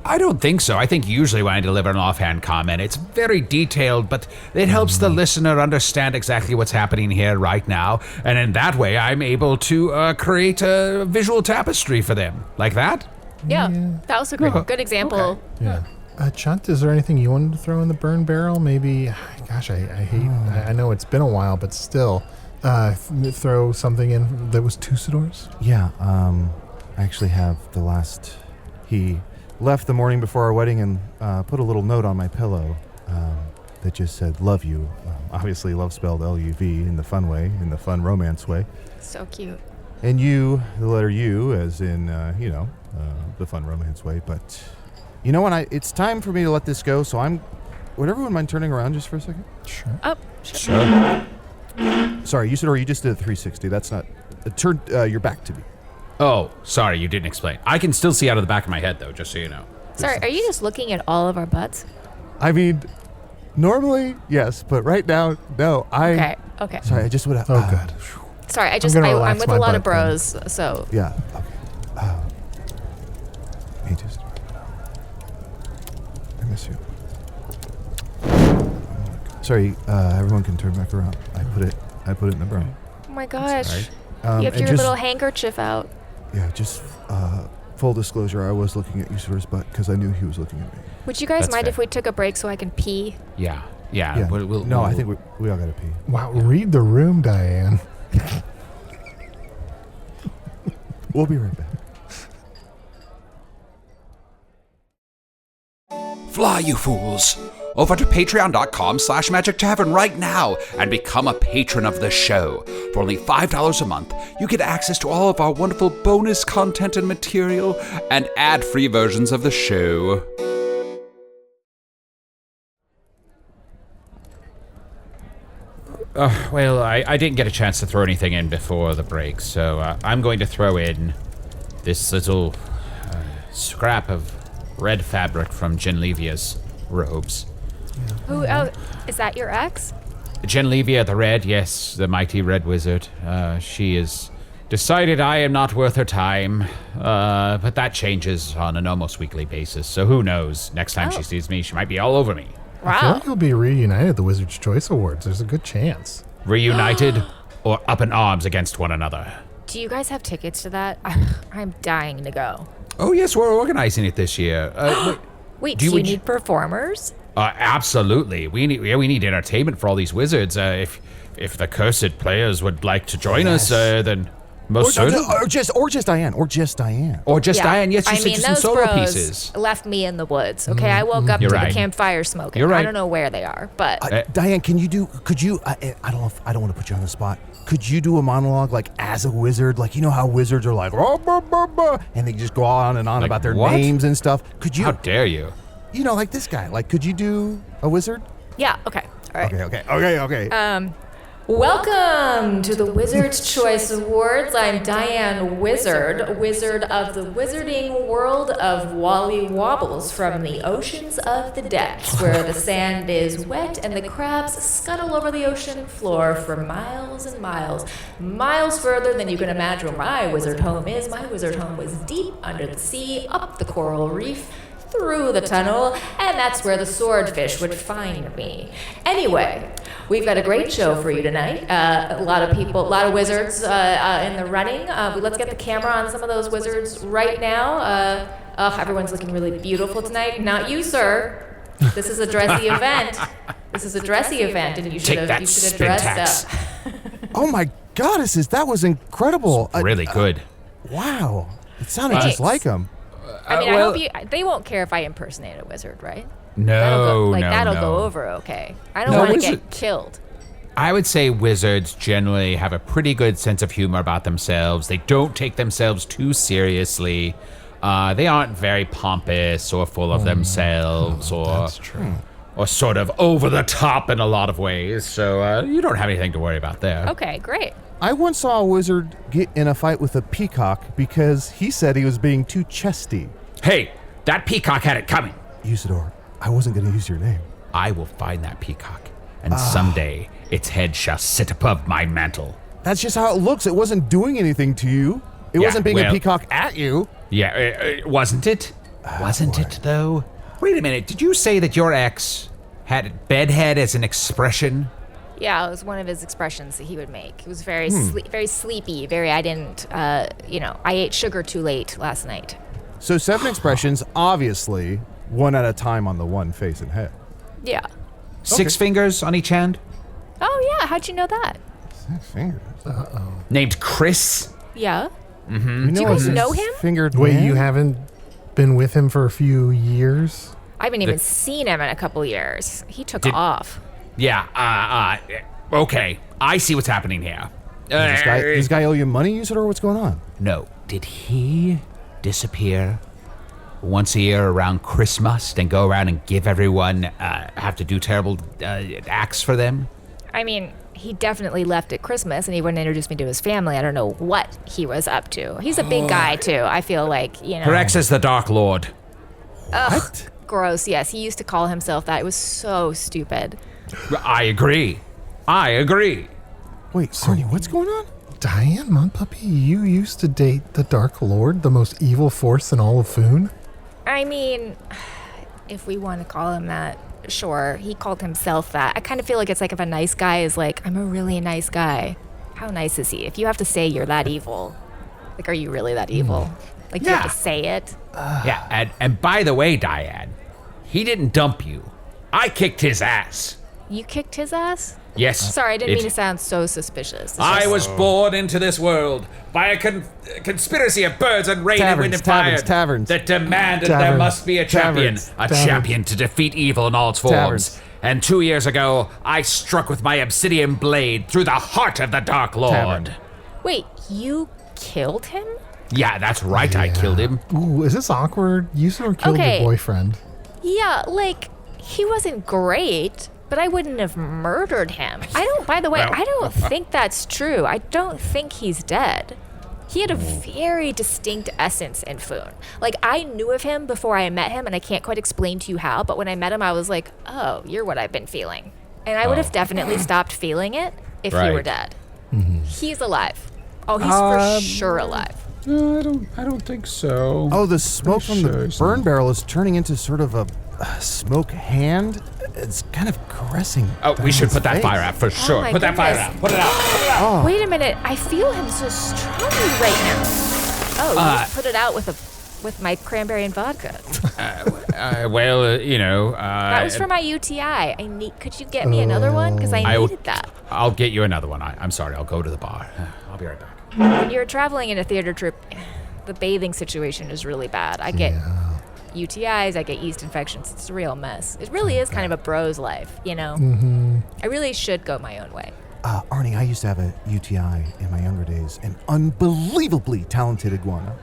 I don't think so. I think usually when I deliver an offhand comment, it's very detailed, but it helps the listener understand exactly what's happening here right now. And in that way, I'm able to create a visual tapestry for them. Like that? Yeah, that was a good example. Yeah. Chunt, is there anything you wanted to throw in the burn barrel? Maybe, gosh, I know it's been a while, but still, throw something in that was Usidore's? Yeah. I actually have the last. He left the morning before our wedding and put a little note on my pillow. that just said love you. Obviously, love spelled L-U-V in the fun way, in the fun romance way. So cute. And you, the letter U, as in, the fun romance way. But, you know what? It's time for me to let this go, so would everyone mind turning around just for a second? Sure. Oh, Sure. Sorry, Usidore, you just did a 360. That's not... turn your back to me. Oh, sorry, you didn't explain. I can still see out of the back of my head, though, just so you know. sorry, are you just looking at all of our butts? I mean, normally, yes, but right now, no. Okay. Sorry, I just would have... Oh, good. Sorry, I'm relax with my a lot of butt then. bros, so... Yeah, okay. Hey, just... I miss you. Sorry, everyone can turn back around. I put it in the brown. Oh my gosh. Right. You have and your just- little handkerchief out. Yeah, just full disclosure, I was looking at Usidore's butt because I knew he was looking at me. Would you guys That's mind fair. if we took a break so I can pee? Yeah. Yeah. We'll, I think we all gotta pee. Wow, read the room, Diane. We'll be right back. Fly, you fools! Over to patreon.com/Magic Tavern right now and become a patron of the show. For only $5 a month, you get access to all of our wonderful bonus content and material and ad-free versions of the show. Well, I didn't get a chance to throw anything in before the break, so I'm going to throw in this little scrap of red fabric from Genlevia's robes. Who? Oh, is that your ex? Genlevia the Red, yes, the mighty red wizard. She has decided I am not worth her time, but that changes on an almost weekly basis, so who knows? Next time she sees me, she might be all over me. I feel Wow. like you'll be reunited at the Wizard's Choice Awards. There's a good chance. Reunited or up in arms against one another? Do you guys have tickets to that? I'm dying to go. Oh, yes, we're organizing it this year. Wait, Do do you- you need performers? Absolutely. We need entertainment for all these wizards. If the cursed players would like to join us, then most certainly. Or just Diane. Or just Yeah. Diane. Yes, you I said mean, just some those solo bros pieces. left me in the woods. Okay, I woke up You're to right. the campfire smoking. You're right. I don't know where they are, but Diane, could you, I don't want to put you on the spot. Could you do a monologue like as a wizard? Like, you know how wizards are like, "Oh, bah, bah, bah," and they just go on and on Like about their what? names and stuff. Could you, How dare you? you know, like this guy, like, could you do a wizard? yeah, okay. All right. Okay. Welcome to the Wizard's Choice Awards. I'm Diane Wizard, wizard of the wizarding world of Wally Wobbles from the oceans of the depths, where the sand is wet and the crabs scuttle over the ocean floor for miles and miles. Miles further than you can imagine where my wizard home is. My wizard home was deep under the sea, up the coral reef, through the tunnel, and that's where the swordfish would find me. Anyway, we've got a great show for you tonight. A lot of wizards in the running. Let's get the camera on some of those wizards right now. Everyone's looking really beautiful tonight. Not you, sir. This is a dressy event. This is a dressy event, and you should Take have that, dressed Spintax. up. Oh my goddesses, that was incredible. Really good. Wow. It sounded Thanks. just like him. I mean, well- I hope they won't care if I impersonate a wizard, right? No, That'll no. go over okay. I don't No, want to wizard- get killed. I would say wizards generally have a pretty good sense of humor about themselves. They don't take themselves too seriously. They aren't very pompous or full of themselves That's true. or sort of over the top in a lot of ways. So you don't have anything to worry about there. Okay, great. I once saw a wizard get in a fight with a peacock because he said he was being too chesty. Hey, that peacock had it coming. Usidore, I wasn't going to use your name. I will find that peacock, and someday its head shall sit above my mantle. That's just how it looks. It wasn't doing anything to you. It Yeah, wasn't being a well- peacock at you. Yeah, wasn't it? Wasn't it, though? Wait a minute, did you say that your ex had bedhead as an expression? Yeah, it was one of his expressions that he would make. It was very very sleepy, I didn't, I ate sugar too late last night. So 7 expressions, obviously, one at a time on the one face and head. Yeah. 6 fingers on each hand? Oh, yeah, how'd you know that? 6 fingers. Named Chris? Yeah. You you guys know him? Fingered Wait, man? you haven't been with him for a few years? I haven't even seen him in a couple years. He took off. Yeah, okay. I see what's happening here. Does this guy owe you money, Usidore? What's going on? No. Did he disappear once a year around Christmas and go around and give everyone, have to do terrible acts for them? I mean, he definitely left at Christmas, and he wouldn't introduce me to his family. I don't know what he was up to. He's a big guy, too. I feel like, Rex is the Dark Lord. Ugh, gross. Yes, he used to call himself that. It was so stupid. I agree. Wait, Arnie, what's going on? Diane Mudpuppy, you used to date the Dark Lord, the most evil force in all of Foon? I mean, if we want to call him that, sure. He called himself that. I kind of feel like it's like if a nice guy is like, I'm a really nice guy. How nice is he? If you have to say you're that evil, like, are you really that evil? Like, you have to say it? Yeah, and by the way, Diane, he didn't dump you. I kicked his ass. You kicked his ass? Yes. Sorry, I didn't mean to sound so suspicious. I was born into this world by a conspiracy of birds and rain and wind and fire that demanded there must be a champion. Champion to defeat evil in all its forms. And 2 years ago, I struck with my obsidian blade through the heart of the Dark Lord. Wait, you killed him? Yeah, that's right, I killed him. Ooh, is this awkward? Usidore killed your boyfriend. Yeah, like, he wasn't great, but I wouldn't have murdered him. By the way, I don't think that's true. I don't think he's dead. He had a very distinct essence in Foon. Like, I knew of him before I met him, and I can't quite explain to you how, but when I met him, I was like, oh, you're what I've been feeling. And I would have definitely stopped feeling it if he were dead. Mm-hmm. He's alive. Oh, he's for sure alive. No, I don't think so. Oh, the smoke from the burn barrel is turning into sort of a smoke hand. It's kind of caressing. Oh, we should put that fire out for sure. Put that fire out. Put it out. Oh. Wait a minute. I feel him so strongly right now. Oh, you just put it out with my cranberry and vodka. That was for my UTI. Could you get me another one? Because I needed that. I'll get you another one. I'm sorry. I'll go to the bar. I'll be right back. When you're traveling in a theater troupe, the bathing situation is really bad. I get UTIs, I get yeast infections. It's a real mess. It really is kind of a bro's life, Mm-hmm. I really should go my own way. Arnie, I used to have a UTI in my younger days. An unbelievably talented iguana.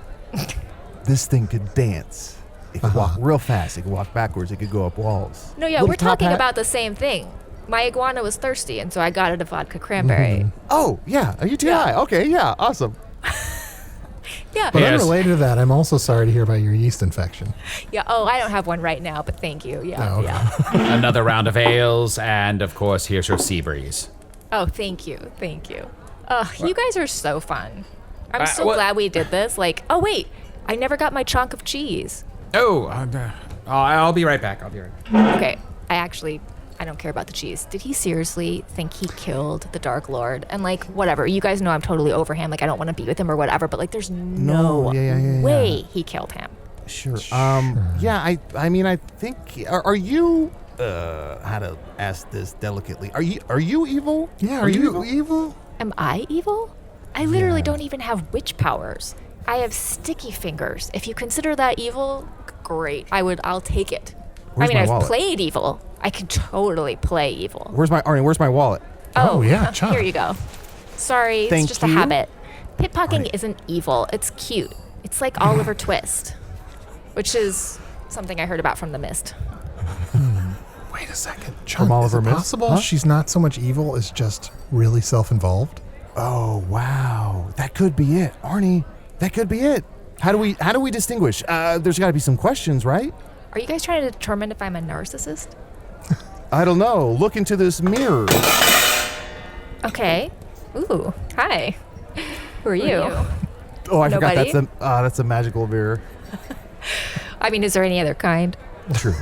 This thing could dance. It could walk real fast. It could walk backwards. It could go up walls. No, yeah, we're talking about the same thing. My iguana was thirsty, and so I got it a vodka cranberry. Mm-hmm. Oh, yeah, a UTI. Yeah. Okay, yeah, awesome. Yeah. But unrelated to that, I'm also sorry to hear about your yeast infection. Yeah, I don't have one right now, but thank you. Yeah, yeah. Another round of ales, and of course, here's your sea breeze. Oh, thank you. You guys are so fun. I'm so glad we did this. Like, oh, wait, I never got my chunk of cheese. Oh, I'll be right back. Okay, I don't care about the cheese. Did he seriously think he killed the Dark Lord? And like, whatever. You guys know I'm totally over him. Like, I don't want to be with him or whatever. But like, there's no way he killed him. Sure. Yeah. I mean, I think. Are you? How to ask this delicately? Are you evil? Yeah. Are you evil? Am I evil? I literally don't even have witch powers. I have sticky fingers. If you consider that evil, great. I'll take it. I've played evil. I can totally play evil. Where's my wallet? Oh yeah, Chunt. Here you go. Sorry, it's just a habit. Pickpocketing isn't evil. It's cute. It's like Oliver Twist, which is something I heard about from The Mist. Wait a second. Chunt, is it possible she's not so much evil as just really self-involved? Oh, wow. That could be it. Arnie, that could be it. How do we distinguish? There's got to be some questions, right? Are you guys trying to determine if I'm a narcissist? I don't know. Look into this mirror. Okay. Ooh, hi. Who are you? Oh, I Nobody? forgot. That's a magical mirror. I mean, is there any other kind? True.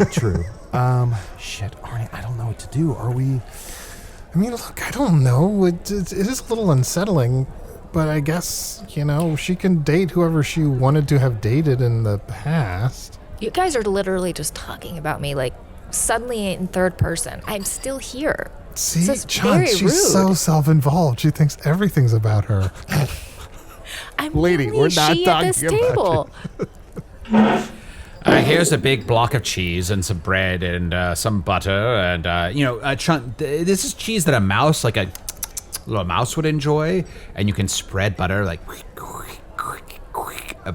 Shit, Arnie, I don't know what to do. Are we? I mean, look, I don't know. It is a little unsettling, but I guess, she can date whoever she wanted to have dated in the past. You guys are literally just talking about me, like, suddenly in third person. I'm still here. See, Chunt, she's so self-involved. She thinks everything's about her. I'm Lady, really we're not she talking at this about table. Here's a big block of cheese and some bread and some butter and, Chunt, this is cheese that a mouse, like a little mouse would enjoy, and you can spread butter like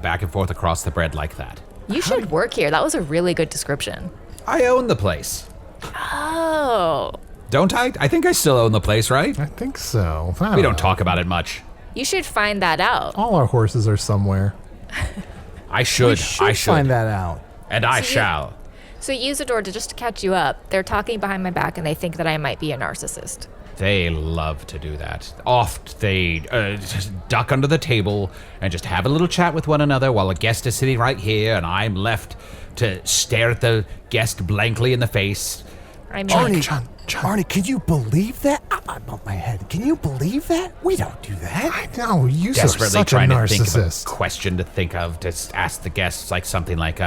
back and forth across the bread like that. You should work here. That was a really good description. I own the place. Oh. Don't I? I think I still own the place, right? I think so. We don't talk about it much. You should find that out. All our horses are somewhere. I should. I should find that out. And I shall. So Usidore, just to catch you up, they're talking behind my back and they think that I might be a narcissist. They love to do that. Oft they just duck under the table and just have a little chat with one another while a guest is sitting right here and I'm left to stare at the guest blankly in the face. I mean, Arnie, can you believe that? I bumped my head. Can you believe that? We don't do that. I know, you are Desperately such a trying to think of a narcissist. question to think of to ask the guests, like something like,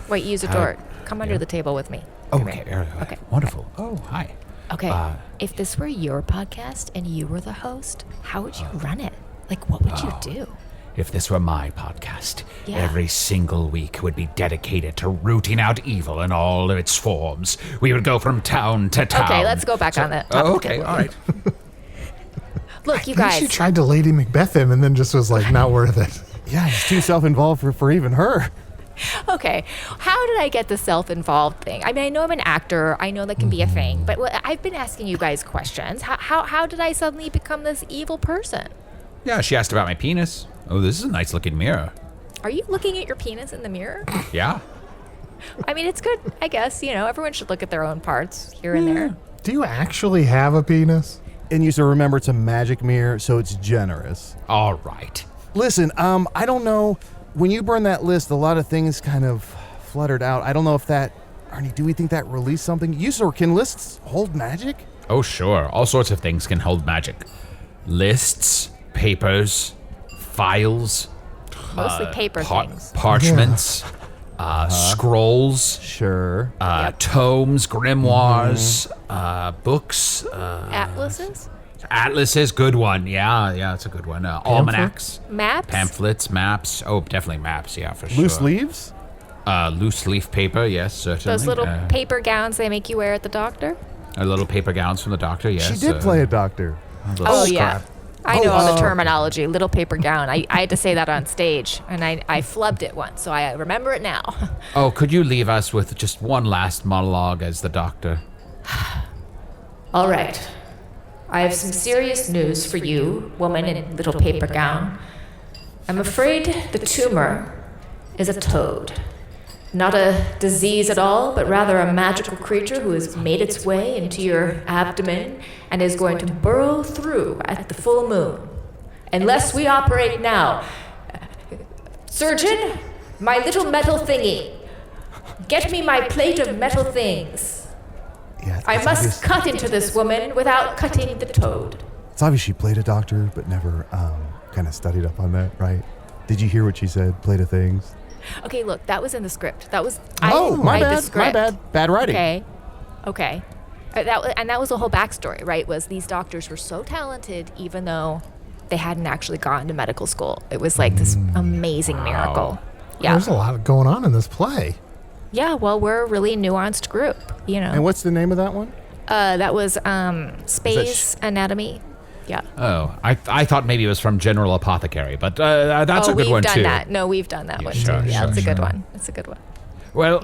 wait, Usidore, come under the table with me. Come okay, here. okay, wonderful. Oh, hi. Okay, if this were your podcast and you were the host, how would you run it? Like, what would you do? If this were my podcast, Yeah. every single week would be dedicated to rooting out evil in all of its forms. We would go from town to town. Okay, let's go back on that. top of the Okay, table. all right. Look, you I think she guys. tried to Lady Macbeth him and then just was like, not worth it. Yeah, he's too self-involved for even her. Okay, how did I get the self-involved thing? I mean, I know I'm an actor. I know that can be a thing. But I've been asking you guys questions. How did I suddenly become this evil person? Yeah, she asked about my penis. Oh, this is a nice looking mirror. Are you looking at your penis in the mirror? Yeah. I mean, it's good, I guess. You know, everyone should look at their own parts here and there. Do you actually have a penis? And you should remember it's a magic mirror, so it's generous. All right. Listen, I don't know. When you burn that list, a lot of things kind of fluttered out. I don't know if that, Arnie, do we think that released something? Usidore, can lists hold magic? Oh, sure. All sorts of things can hold magic. Lists, papers, files, Mostly paper things. parchments, scrolls, Sure. tomes, grimoires, books, Atlases? atlases, good one. Yeah, it's a good one. Almanacs, Maps? pamphlets, maps. Oh, definitely maps. Yeah, for sure. Loose leaves? Loose leaf paper. Yes, certainly. Those little paper gowns they make you wear at the doctor? little paper gowns from the doctor. Yes. She did play a doctor. Oh, yeah. I know all the terminology. Little paper gown. I had to say that on stage, and I flubbed it once, so I remember it now. Oh, could you leave us with just one last monologue as the doctor? All right. I have some serious news for you, woman in little paper gown. I'm afraid the tumor is a toad. Not a disease at all, but rather a magical creature who has made its way into your abdomen and is going to burrow through at the full moon. Unless we operate now. Surgeon, my little metal thingy. Get me my plate of metal things. Yeah, I it's must obvious- cut into this woman without cutting the toad. It's obvious she played a doctor, but never kind of studied up on that, right? Did you hear what she said? Played a things? Okay, look, that was in the script. That was My I didn't write the bad. script. My bad. Bad writing. Okay. That was the whole backstory, right? Was these doctors were so talented, even though they hadn't actually gone to medical school. It was like this amazing miracle. Yeah. There's a lot going on in this play. Yeah. Well, we're a really nuanced group, you know. And what's the name of that one? That was Space Anatomy. Yeah. Oh, I thought maybe it was from General Apothecary, but that's a good one we've too. done that. No, we've done that one sure, too. Yeah, sure, it's a good sure. one. It's a good one. Well,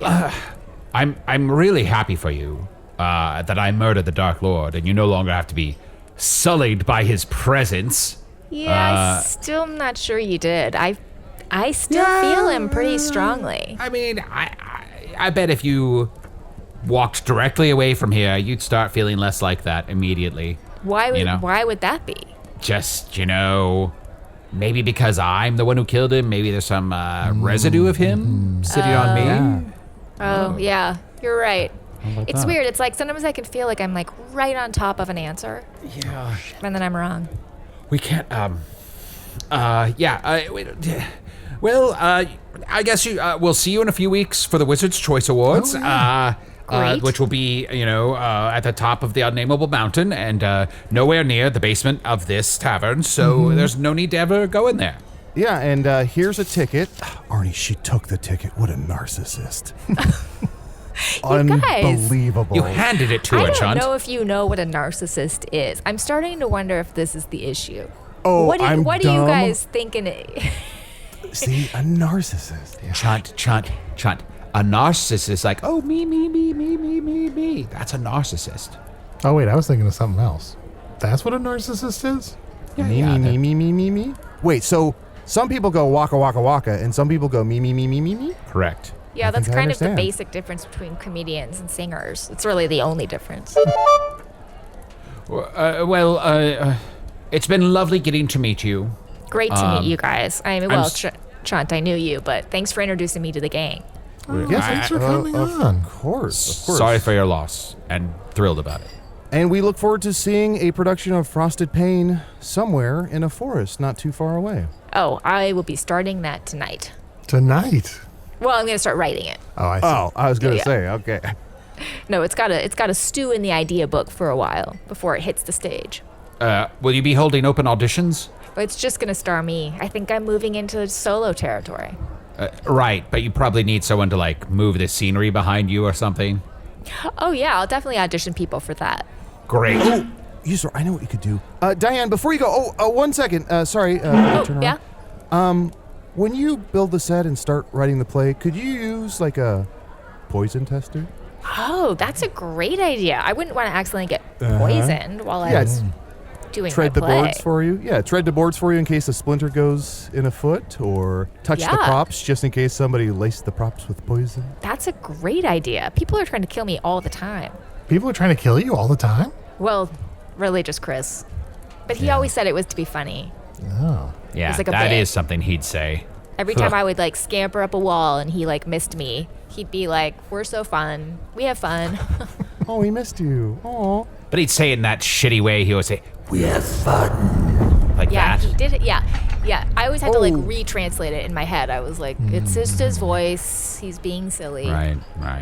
I'm really happy for you that I murdered the Dark Lord, and you no longer have to be sullied by his presence. Yeah, I'm still not sure you did. I still feel him pretty strongly. I mean, I bet if you walked directly away from here, you'd start feeling less like that immediately. Why would that be? Just, maybe because I'm the one who killed him. Maybe there's some residue of him sitting on me. Oh, yeah, you're right. It's weird. It's like sometimes I can feel like I'm like right on top of an answer. Yeah. And then I'm wrong. We can't, I guess we'll see you in a few weeks for the Wizard's Choice Awards. Great. Which will be, at the top of the unnameable mountain and nowhere near the basement of this tavern, so there's no need to ever go in there. Yeah, and here's a ticket. Arnie, she took the ticket. What a narcissist. Unbelievable. You handed it to her, I don't Chunt. know if you know what a narcissist is. I'm starting to wonder if this is the issue. Oh, what do I'm you dumb. guys thinking? See, a narcissist. Yeah. Chunt. A narcissist is like, oh, me. That's a narcissist. Oh, wait, I was thinking of something else. That's what a narcissist is? Me. Wait, so some people go waka waka waka, and some people go me. Correct. Yeah, that's think I kind of the understand. basic difference between comedians and singers. It's really the only difference. It's been lovely getting to meet you. Great to meet you guys. I mean, well, Chunt, I knew you, but thanks for introducing me to the gang. Yes, thanks for coming on. Of course. Sorry for your loss, and thrilled about it. And we look forward to seeing a production of Frosted Pain somewhere in a forest not too far away. Oh, I will be starting that tonight. Tonight. Well, I'm going to start writing it. Oh, I see. Oh, I was going to Yeah. say, okay. No, it's got to stew in the idea book for a while before it hits the stage. Will you be holding open auditions? But it's just going to star me. I think I'm moving into solo territory. Right, but you probably need someone to, like, move the scenery behind you or something. Oh, yeah, I'll definitely audition people for that. Great. Oh, Usidore, I know what you could do. Diane, before you go, 1 second. Sorry. Turn Yeah? around. When you build the set and start writing the play, could you use like a poison tester? Oh, that's a great idea. I wouldn't want to accidentally get poisoned while I'm doing Tread my the play. boards for you. Yeah, tread the boards for you in case a splinter goes in a foot, or touch the Yeah. props just in case somebody laced the props with poison. That's a great idea. People are trying to kill me all the time. People are trying to kill you all the time? Well, really just Chris. But he always said it was to be funny. Oh. Yeah, It's like a that bit. is something he'd say. Every time I would like scamper up a wall and he like missed me, he'd be like, "We're so fun. We have fun." Oh, he missed you. Oh. But he'd say it in that shitty way. He would say, "We have fun," like Yeah, that. he did it. Yeah. I always had to like Oh. retranslate it in my head. I was like, "It's just his voice. He's being silly." Right.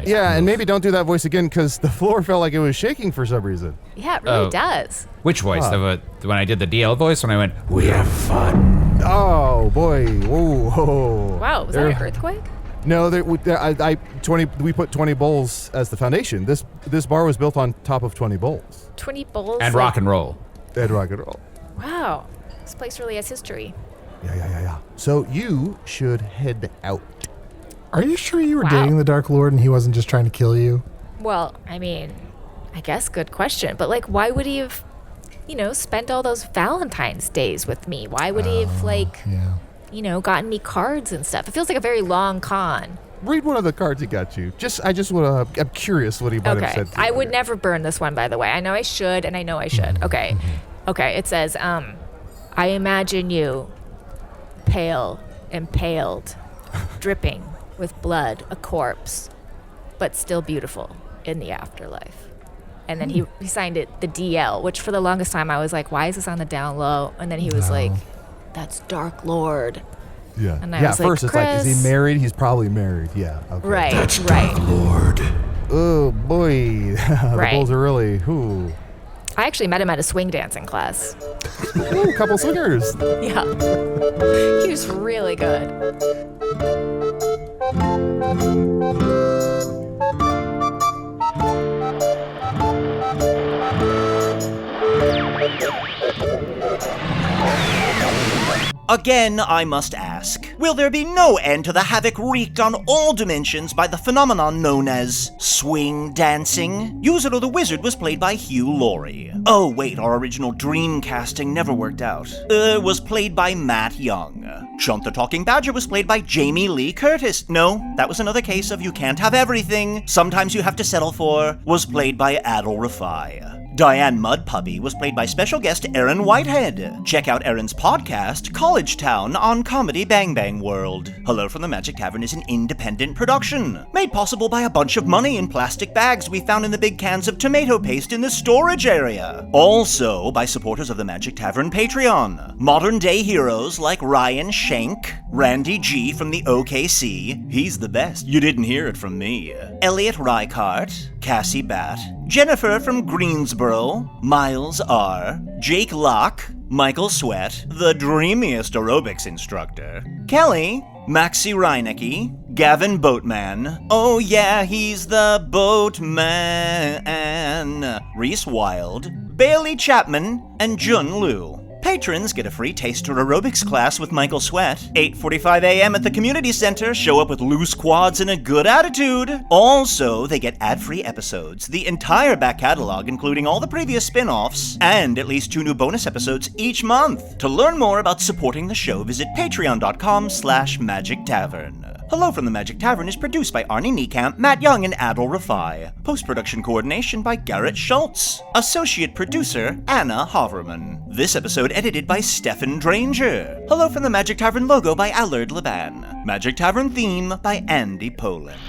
Yeah, and maybe don't do that voice again because the floor felt like it was shaking for some reason. Yeah, it really Oh. does. Which voice? When I did the DL voice, when I went, "We have fun." Oh boy! Whoa! Wow, was that an earthquake? No, we put 20 bowls as the foundation. This bar was built on top of 20 bowls. 20 bowls. And like- rock and roll. Dead rock and roll. Wow, this place really has history. Yeah. So you should head out. Are you sure you were Wow. dating the Dark Lord and he wasn't just trying to kill you? Well, I mean, I guess good question. But like, why would he have, spent all those Valentine's days with me? Why would he have Yeah. gotten me cards and stuff? It feels like a very long con. Read one of the cards he got you. I'm curious what he might have Okay, said. to I you. would never burn this one, by the way. I know I should, and I know I should. Okay, it says, I imagine you, pale, impaled, dripping with blood, a corpse, but still beautiful in the afterlife. And then he signed it the DL, which for the longest time I was like, why is this on the down low? And then he was like, that's Dark Lord. Yeah. And I yeah. was At first, like, it's like, is Chris. he married? He's probably married. Yeah. Okay. Right. Lord. Oh boy, the Right. Bulls are really. Ooh. I actually met him at a swing dancing class. Ooh, couple swingers. Yeah. He was really good. Again, I must ask, will there be no end to the havoc wreaked on all dimensions by the phenomenon known as swing dancing? Usidore the Wizard was played by Hugh Laurie. Oh wait, our original dream casting never worked out. Was played by Matt Young. Chunt the Talking Badger was played by Jamie Lee Curtis. No, that was another case of you can't have everything. Sometimes you have to settle for. Was played by Adal Rifai. Diane Mudpuppy was played by special guest Erin Whitehead. Check out Erin's podcast, College Town, on Comedy Bang Bang World. Hello from the Magic Tavern is an independent production, made possible by a bunch of money in plastic bags we found in the big cans of tomato paste in the storage area. Also by supporters of the Magic Tavern Patreon. Modern day heroes like Ryan Schenk, Randy G from the OKC, he's the best, you didn't hear it from me. Elliot Reichardt, Cassie Batt, Jennifer from Greensboro, Miles R, Jake Locke, Michael Sweat, the dreamiest aerobics instructor, Kelly, Maxi Reinecke, Gavin Boatman, oh yeah, he's the Boatman, Reese Wild, Bailey Chapman, and Jun Liu. Patrons get a free taster aerobics class with Michael Sweat. 8:45 a.m. at the community center. Show up with loose quads and a good attitude. Also, they get ad-free episodes, the entire back catalog, including all the previous spin-offs, and at least 2 new bonus episodes each month. To learn more about supporting the show, visit patreon.com/Magic Tavern. Hello from the Magic Tavern is produced by Arnie Niekamp, Matt Young, and Adal Rifai. Post-production coordination by Garrett Schultz. Associate producer, Anna Havermann. This episode edited by Sniffen Dranger. Hello from the Magic Tavern logo by Allard Laban. Magic Tavern theme by Andy Poland.